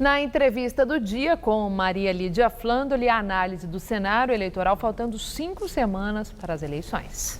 Na entrevista do dia com Maria Lídia Flandoli, a análise do cenário eleitoral faltando 5 semanas para as eleições.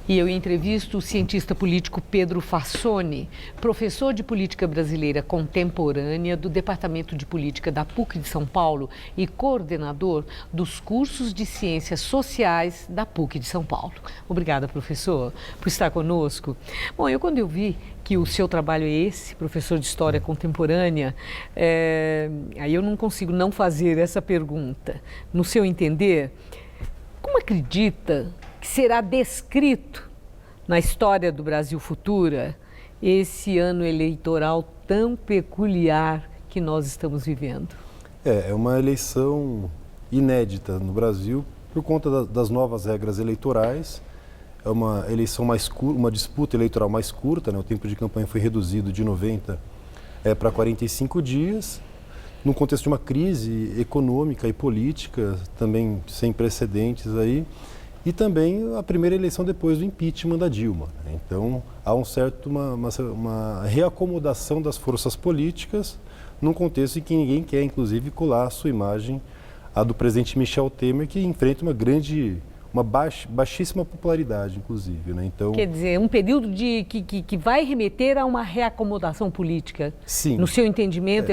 E eu entrevisto o cientista político Pedro Fassoni, professor de Política Brasileira Contemporânea do Departamento de Política da PUC de São Paulo e coordenador dos cursos de Ciências Sociais da PUC de São Paulo. Obrigada, professor, por estar conosco. Bom, quando eu vi que o seu trabalho é esse, professor de História Contemporânea, aí eu não consigo não fazer essa pergunta. No seu entender, como acredita que será descrito na história do Brasil futura esse ano eleitoral tão peculiar que nós estamos vivendo? É uma eleição inédita no Brasil por conta das novas regras eleitorais. É uma eleição mais curta, uma disputa eleitoral mais curta, né? O tempo de campanha foi reduzido de 90 para 45 dias, no contexto de uma crise econômica e política também sem precedentes aí. E também a primeira eleição depois do impeachment da Dilma. Então, há uma reacomodação das forças políticas num contexto em que ninguém quer, inclusive, colar a sua imagem à do presidente Michel Temer, que enfrenta uma baixíssima popularidade, inclusive. Né? Então, quer dizer, um período que vai remeter a uma reacomodação política. Sim. No seu entendimento,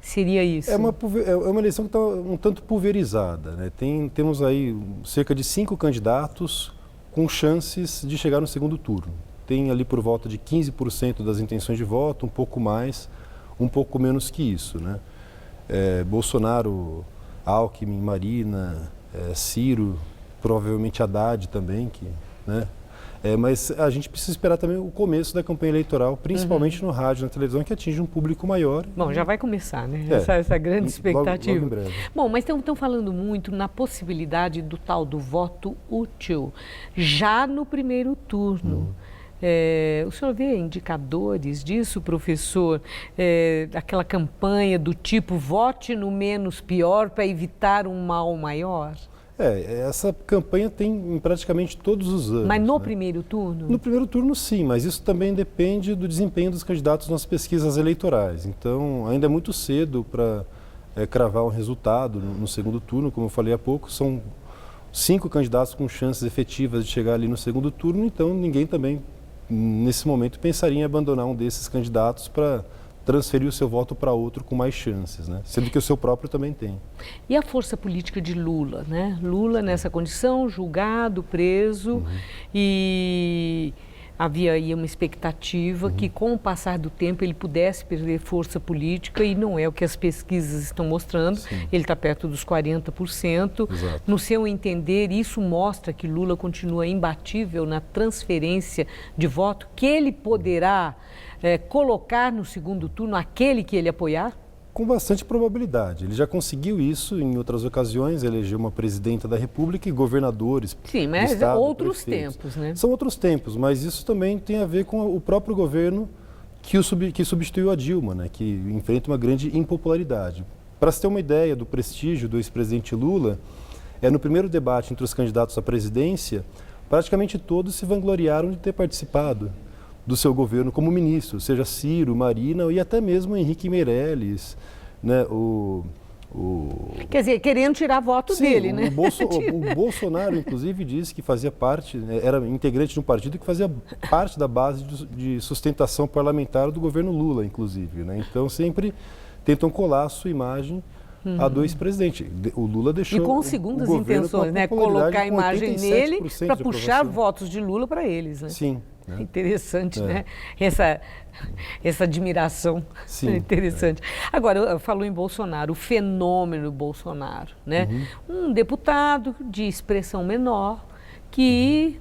seria isso? É uma eleição que está um tanto pulverizada. Né? Temos aí cerca de 5 candidatos com chances de chegar no segundo turno. Tem ali por volta de 15% das intenções de voto, um pouco mais, um pouco menos que isso. Né? Bolsonaro, Alckmin, Marina, Ciro, provavelmente Haddad também, né? Mas a gente precisa esperar também o começo da campanha eleitoral, principalmente no rádio e na televisão, que atinge um público maior. Bom, já vai começar, né? Essa grande expectativa. Logo em breve. Bom, mas estão falando muito na possibilidade do tal do voto útil, já no primeiro turno. O senhor vê indicadores disso, professor? Aquela campanha do tipo vote no menos pior para evitar um mal maior? Essa campanha tem em praticamente todos os anos. Mas no primeiro turno? No primeiro turno, sim, mas isso também depende do desempenho dos candidatos nas pesquisas eleitorais. Então, ainda é muito cedo para cravar um resultado no segundo turno. Como eu falei há pouco, são 5 candidatos com chances efetivas de chegar ali no segundo turno, então ninguém também, nesse momento, pensaria em abandonar um desses candidatos para transferir o seu voto para outro com mais chances, né? Sendo que o seu próprio também tem. E a força política de Lula, né? Lula nessa condição, julgado, preso, e havia aí uma expectativa que com o passar do tempo ele pudesse perder força política e não é o que as pesquisas estão mostrando. Sim. Ele está perto dos 40%. Exato. No seu entender, isso mostra que Lula continua imbatível na transferência de voto, que ele poderá colocar no segundo turno aquele que ele apoiar? Com bastante probabilidade. Ele já conseguiu isso em outras ocasiões, elegeu uma presidenta da República e governadores. Sim, mas estado, outros prefeitos. tempos, né? São outros tempos, mas isso também tem a ver com o próprio governo que substituiu a Dilma, né? Que enfrenta uma grande impopularidade. Para se ter uma ideia do prestígio do ex-presidente Lula, no primeiro debate entre os candidatos à presidência, praticamente todos se vangloriaram de ter participado do seu governo como ministro, seja Ciro, Marina e até mesmo Henrique Meirelles, né? Quer dizer, querendo tirar voto dele, né? O Bolsonaro, inclusive, disse que fazia parte, era integrante de um partido que fazia parte da base de sustentação parlamentar do governo Lula, inclusive, né? Então, sempre tentam colar a sua imagem a do ex-presidente. O Lula deixou. E com segundas intenções, né? Colocar a imagem nele para puxar votos de Lula para eles, né? Sim. Interessante, né? Essa admiração. Sim, interessante. Agora, falou em Bolsonaro, o fenômeno Bolsonaro, né? Um deputado de expressão menor que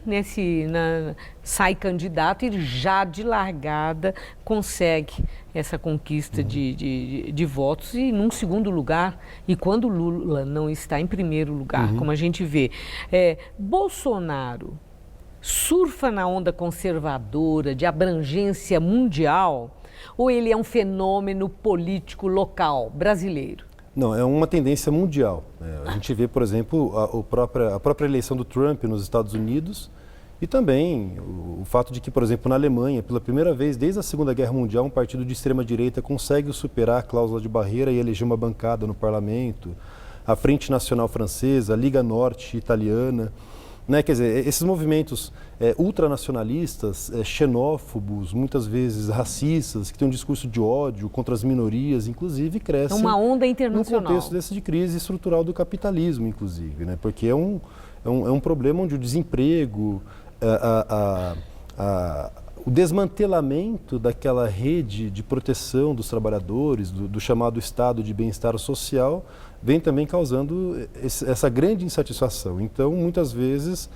sai candidato e já de largada consegue essa conquista de votos e num segundo lugar. E quando Lula não está em primeiro lugar, como a gente vê, Bolsonaro surfa na onda conservadora de abrangência mundial ou ele é um fenômeno político local, brasileiro? Não, é uma tendência mundial. A gente vê, por exemplo, a própria eleição do Trump nos Estados Unidos, E também o fato de que, por exemplo, na Alemanha, pela primeira vez desde a Segunda Guerra Mundial, um partido de extrema-direita consegue superar a cláusula de barreira e eleger uma bancada no parlamento, a Frente Nacional Francesa, a Liga Norte Italiana, né? Quer dizer, esses movimentos ultranacionalistas, xenófobos, muitas vezes racistas, que têm um discurso de ódio contra as minorias, inclusive, crescem uma onda internacional. no contexto desse de crise estrutural do capitalismo, inclusive, né? Porque é um problema onde o desemprego, o desmantelamento daquela rede de proteção dos trabalhadores, do chamado estado de bem-estar social, vem também causando essa grande insatisfação. Então, muitas vezes,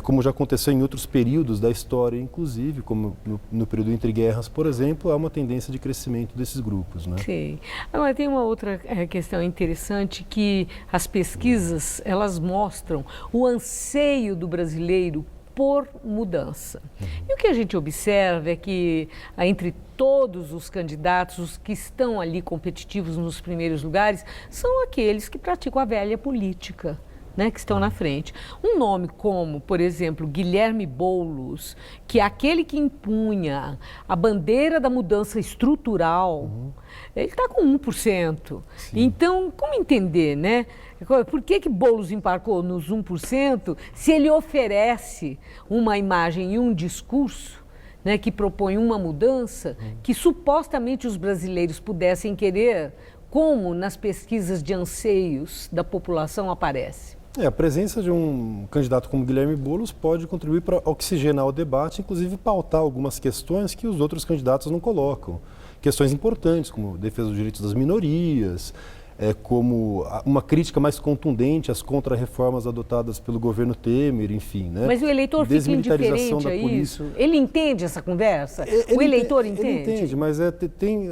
como já aconteceu em outros períodos da história, inclusive, como no período entre guerras, por exemplo, há uma tendência de crescimento desses grupos, né? Sim. Agora, tem uma outra questão interessante que as pesquisas, elas mostram o anseio do brasileiro por mudança. E o que a gente observa é que, entre todos os candidatos, os que estão ali competitivos nos primeiros lugares, são aqueles que praticam a velha política, né, que estão na frente. Um nome como, por exemplo, Guilherme Boulos, que é aquele que impunha a bandeira da mudança estrutural, ele está com 1%. Sim. Então, como entender, né? Por que Boulos embarcou nos 1% se ele oferece uma imagem e um discurso, né, que propõe uma mudança que supostamente os brasileiros pudessem querer, como nas pesquisas de anseios da população aparece? A presença de um candidato como Guilherme Boulos pode contribuir para oxigenar o debate, inclusive pautar algumas questões que os outros candidatos não colocam. Questões importantes, como defesa dos direitos das minorias, como uma crítica mais contundente às contrarreformas adotadas pelo governo Temer, enfim, né? Mas o eleitor fica indiferente a isso? Ele entende essa conversa? O eleitor entende? Ele entende, mas tem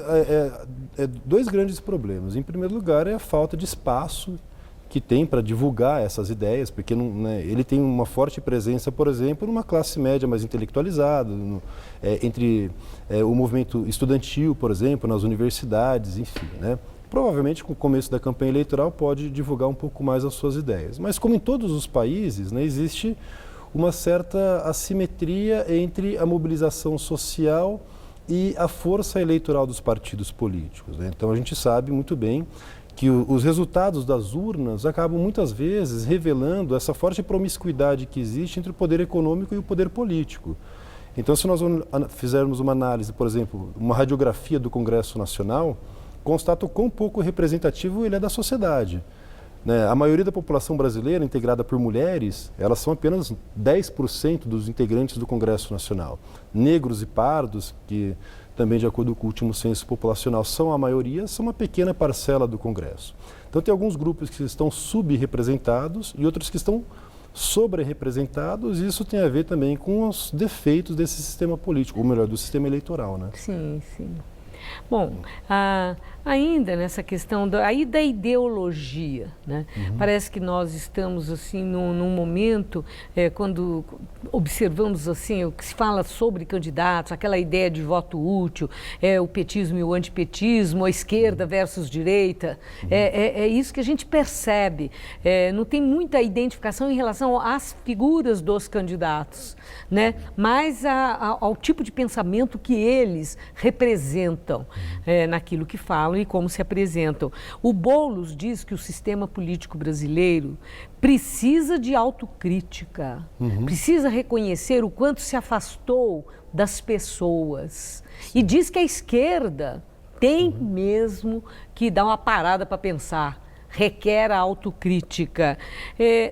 dois grandes problemas. Em primeiro lugar, é a falta de espaço que tem para divulgar essas ideias, porque ele tem uma forte presença, por exemplo, numa classe média mais intelectualizada, entre o movimento estudantil, por exemplo, nas universidades, enfim, né? Provavelmente, com o começo da campanha eleitoral, pode divulgar um pouco mais as suas ideias. Mas, como em todos os países, né, existe uma certa assimetria entre a mobilização social e a força eleitoral dos partidos políticos, né? Então, a gente sabe muito bem que os resultados das urnas acabam muitas vezes revelando essa forte promiscuidade que existe entre o poder econômico e o poder político. Então, se nós fizermos uma análise, por exemplo, uma radiografia do Congresso Nacional, constata o quão pouco representativo ele é da sociedade, né? A maioria da população brasileira, integrada por mulheres, elas são apenas 10% dos integrantes do Congresso Nacional. Negros e pardos, que também de acordo com o último censo populacional são a maioria, são uma pequena parcela do Congresso. Então tem alguns grupos que estão subrepresentados e outros que estão sobre-representados, e isso tem a ver também com os defeitos desse sistema político, ou melhor, do sistema eleitoral, né? Sim, sim. Bom, ainda nessa questão da ideologia, né? Parece que nós estamos assim num momento, quando observamos assim o que se fala sobre candidatos, aquela ideia de voto útil, o petismo e o antipetismo, a esquerda versus direita, é isso que a gente percebe. Não tem muita identificação em relação às figuras dos candidatos, né? Mas ao tipo de pensamento que eles representam naquilo que falam e como se apresentam. O Boulos diz que o sistema político brasileiro precisa de autocrítica, precisa reconhecer o quanto se afastou das pessoas. E diz que a esquerda tem mesmo que dar uma parada para pensar. Requer a autocrítica.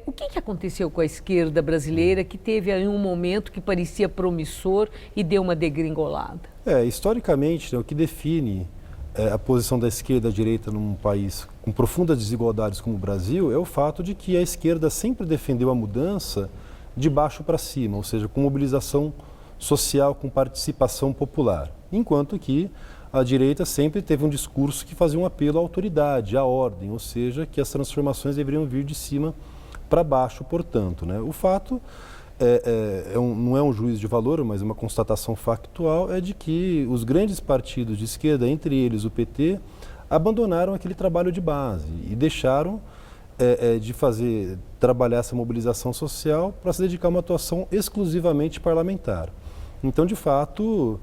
O que aconteceu com a esquerda brasileira que teve aí um momento que parecia promissor e deu uma degringolada? Historicamente, né, o que define a posição da esquerda e da direita num país com profundas desigualdades como o Brasil é o fato de que a esquerda sempre defendeu a mudança de baixo para cima, ou seja, com mobilização social, com participação popular, enquanto que a direita sempre teve um discurso que fazia um apelo à autoridade, à ordem, ou seja, que as transformações deveriam vir de cima para baixo, portanto, né? O fato não é um juízo de valor, mas uma constatação factual, é de que os grandes partidos de esquerda, entre eles o PT, abandonaram aquele trabalho de base e deixaram de trabalhar essa mobilização social para se dedicar a uma atuação exclusivamente parlamentar. Então, de fato,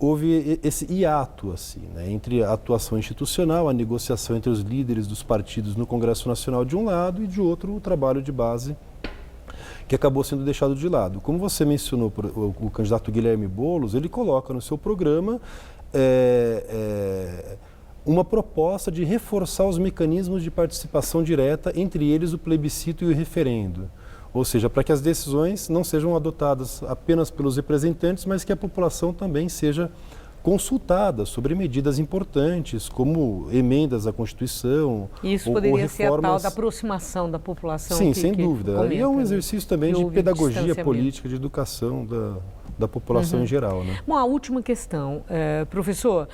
houve esse hiato assim, né, entre a atuação institucional, a negociação entre os líderes dos partidos no Congresso Nacional de um lado e de outro o trabalho de base que acabou sendo deixado de lado. Como você mencionou, o candidato Guilherme Boulos, ele coloca no seu programa uma proposta de reforçar os mecanismos de participação direta, entre eles o plebiscito e o referendo. Ou seja, para que as decisões não sejam adotadas apenas pelos representantes, mas que a população também seja consultada sobre medidas importantes, como emendas à Constituição. Isso poderia ser a tal da aproximação da população. Sim, sem dúvida. E é um exercício também de pedagogia política, de educação da população em geral, né? Bom, a última questão, professor,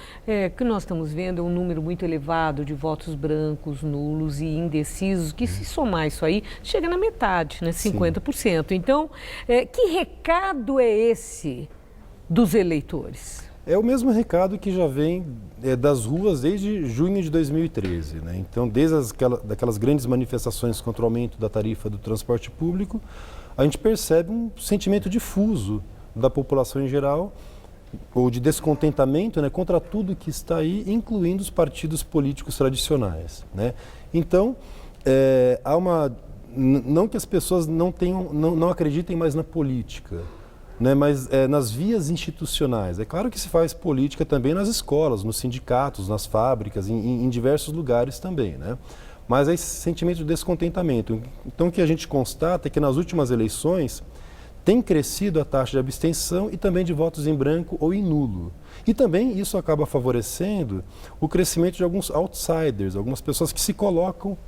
que nós estamos vendo é um número muito elevado de votos brancos, nulos e indecisos, que se somar isso aí, chega na metade, né? 50%. Então, que recado é esse dos eleitores? É o mesmo recado que já vem das ruas desde junho de 2013, né? Então, desde daquelas grandes manifestações contra o aumento da tarifa do transporte público, a gente percebe um sentimento difuso da população em geral, ou de descontentamento, né, contra tudo que está aí, incluindo os partidos políticos tradicionais, né? Então, não que as pessoas não acreditem mais na política, né, mas nas vias institucionais. É claro que se faz política também nas escolas, nos sindicatos, nas fábricas, em diversos lugares também, né? Mas é esse sentimento de descontentamento. Então, o que a gente constata é que nas últimas eleições tem crescido a taxa de abstenção e também de votos em branco ou em nulo. E também isso acaba favorecendo o crescimento de alguns outsiders, algumas pessoas que se colocam,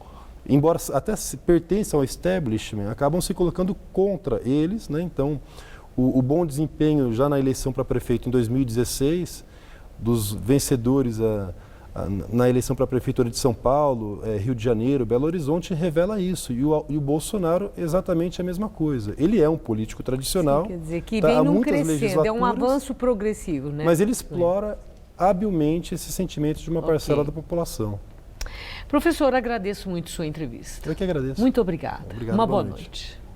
embora até pertençam ao establishment, acabam se colocando contra eles, né? Então, o bom desempenho já na eleição para prefeito em 2016, dos vencedores na eleição para a Prefeitura de São Paulo, Rio de Janeiro, Belo Horizonte, revela isso. E o Bolsonaro, exatamente a mesma coisa. Ele é um político tradicional. Sim, quer dizer, que vem num crescendo, é um avanço progressivo, né? Mas ele explora habilmente esses sentimentos de uma parcela da população. Professor, agradeço muito sua entrevista. Eu que agradeço. Muito obrigada. Obrigado, Uma boa noite.